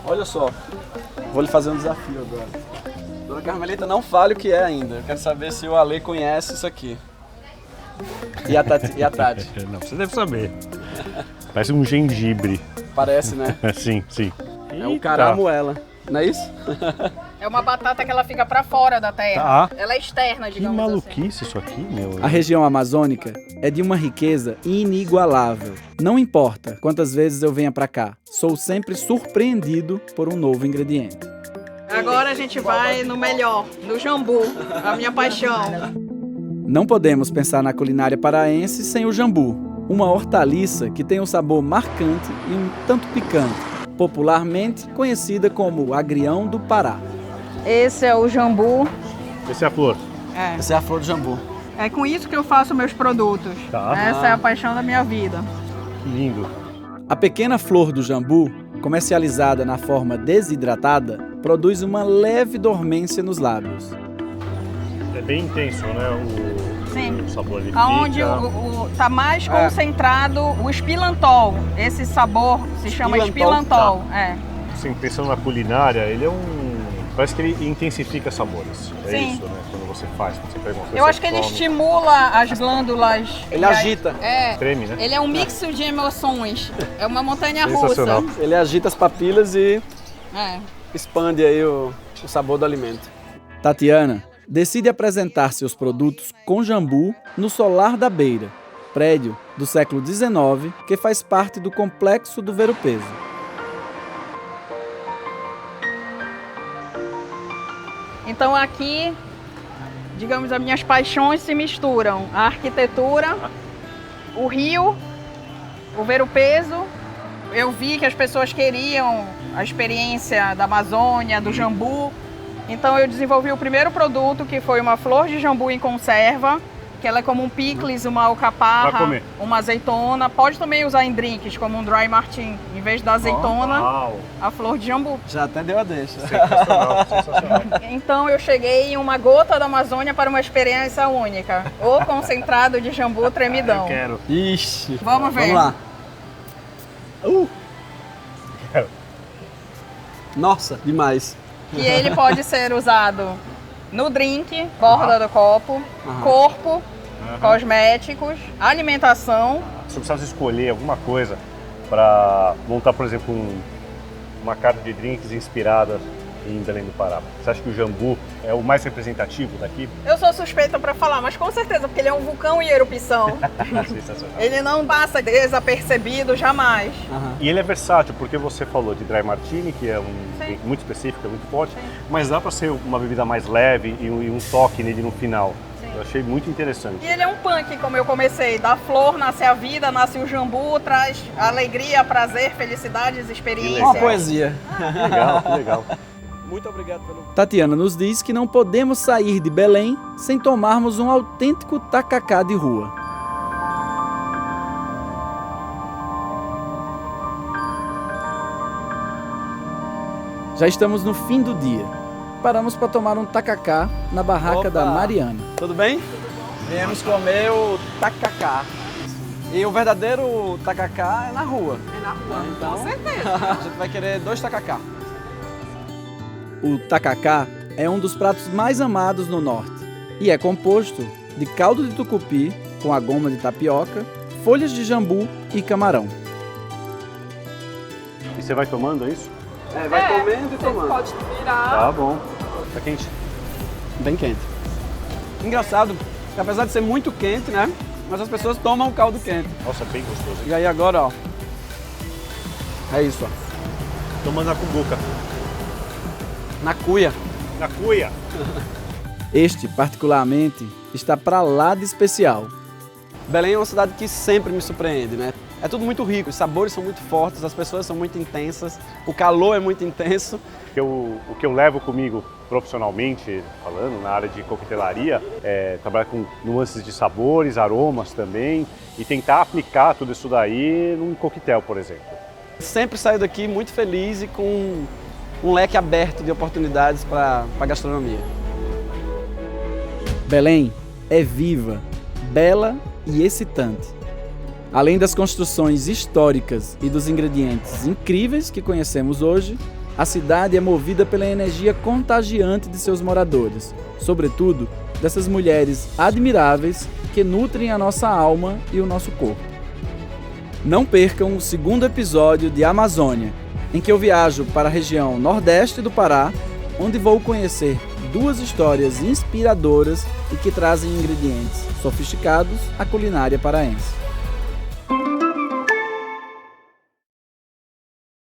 Olha só, vou lhe fazer um desafio agora. Dona Carmelita, não fale o que é ainda. Eu quero saber se o Ale conhece isso aqui. E a Tati? Não, você deve saber. Parece um gengibre. Parece, né? Sim, sim. É o caramuela, não é isso? É uma batata que ela fica pra fora da terra. Ela é externa, Que digamos assim. maluquice isso aqui, meu. A região amazônica é de uma riqueza inigualável. Não importa quantas vezes eu venha pra cá, sou sempre surpreendido por um novo ingrediente. Agora a gente vai no melhor, no jambu, a minha paixão. Não podemos pensar na culinária paraense sem o jambu, uma hortaliça que tem um sabor marcante e um tanto picante, popularmente conhecida como agrião do Pará. Esse é o jambu. Essa é a flor. Essa é a flor do jambu. É com isso que eu faço meus produtos. Essa é a paixão da minha vida. Que lindo. A pequena flor do jambu, comercializada na forma desidratada, produz uma leve dormência nos lábios. É bem intenso, né? Sim. O sabor ali Onde fica. tá mais concentrado o espilantol. Esse sabor se chama espilantol. Assim, pensando na culinária, ele é parece que ele intensifica sabores. É Sim. isso, né? Quando você faz, quando você pega uma coisa. Eu acho que ele estimula as glândulas. Ele agita. Treme, né? Ele é um mix de emoções. É uma montanha Sensacional. russa. Ele agita as papilas e É. expande aí o sabor do alimento. Tatiana decide apresentar seus produtos com jambu no Solar da Beira, prédio do século XIX que faz parte do complexo do Ver-o-Peso. Então aqui, digamos, as minhas paixões se misturam. A arquitetura, o rio, o Ver-o-Peso. Eu vi que as pessoas queriam a experiência da Amazônia, do jambu. Então eu desenvolvi o primeiro produto, que foi uma flor de jambu em conserva, que ela é como um picles, uma alcaparra, uma azeitona. Pode também usar em drinks, como um dry martini. Em vez da azeitona, a flor de jambu. Já até deu a deixa. Sensacional, sensacional. Então eu cheguei em uma gota da Amazônia para uma experiência única. O concentrado de jambu tremidão. Eu quero. Ixi. Vamos ver. Vamos lá. Quero. Nossa, demais. E ele pode ser usado no drink, borda do copo, corpo, cosméticos, alimentação. Se eu precisasse escolher alguma coisa para montar, por exemplo, uma carta de drinks inspirada em Belém do Pará, você acha que o jambu é o mais representativo daqui? Eu sou suspeita para falar, mas com certeza, porque ele é um vulcão em erupção. Sensacional. Ele não passa desapercebido jamais. E ele é versátil, porque você falou de dry martini, que é um drink muito específico, é muito forte, mas dá para ser uma bebida mais leve e um toque nele no final. Eu achei muito interessante. E ele é um punk, como eu comecei. Da flor nasce a vida, nasce o jambu, traz alegria, prazer, felicidades, experiências. Uma poesia. Que legal, que legal. Muito obrigado pelo... Tatiana nos diz que não podemos sair de Belém sem tomarmos um autêntico tacacá de rua. Já estamos no fim do dia. Paramos para tomar um tacacá na barraca da Mariana. Tudo bem? Viemos comer o tacacá. E o verdadeiro tacacá é na rua. É na rua, Então, com certeza. A gente vai querer 2 tacacá. O tacacá é um dos pratos mais amados no norte e é composto de caldo de tucupi com a goma de tapioca, folhas de jambu e camarão. E você vai tomando, é isso? Vai comendo e tomando. Pode virar. Tá bom. Tá quente? Bem quente. Engraçado, que apesar de ser muito quente, né? Mas as pessoas tomam o caldo quente. Nossa, bem gostoso. E aí agora, ó. É isso, ó. Tomando na cumbuca. Na cuia. Na cuia. Este, particularmente, está para lá de especial. Belém é uma cidade que sempre me surpreende, né? É tudo muito rico, os sabores são muito fortes, as pessoas são muito intensas, o calor é muito intenso. O que eu levo comigo profissionalmente, falando na área de coquetelaria, é trabalhar com nuances de sabores, aromas também, e tentar aplicar tudo isso daí num coquetel, por exemplo. Sempre saio daqui muito feliz e com um leque aberto de oportunidades para a gastronomia. Belém é viva, bela e excitante. Além das construções históricas e dos ingredientes incríveis que conhecemos hoje, A cidade é movida pela energia contagiante de seus moradores, sobretudo dessas mulheres admiráveis que nutrem a nossa alma e o nosso corpo. Não percam o segundo episódio de Amazônia, em que eu viajo para a região nordeste do Pará, onde vou conhecer 2 histórias inspiradoras e que trazem ingredientes sofisticados à culinária paraense.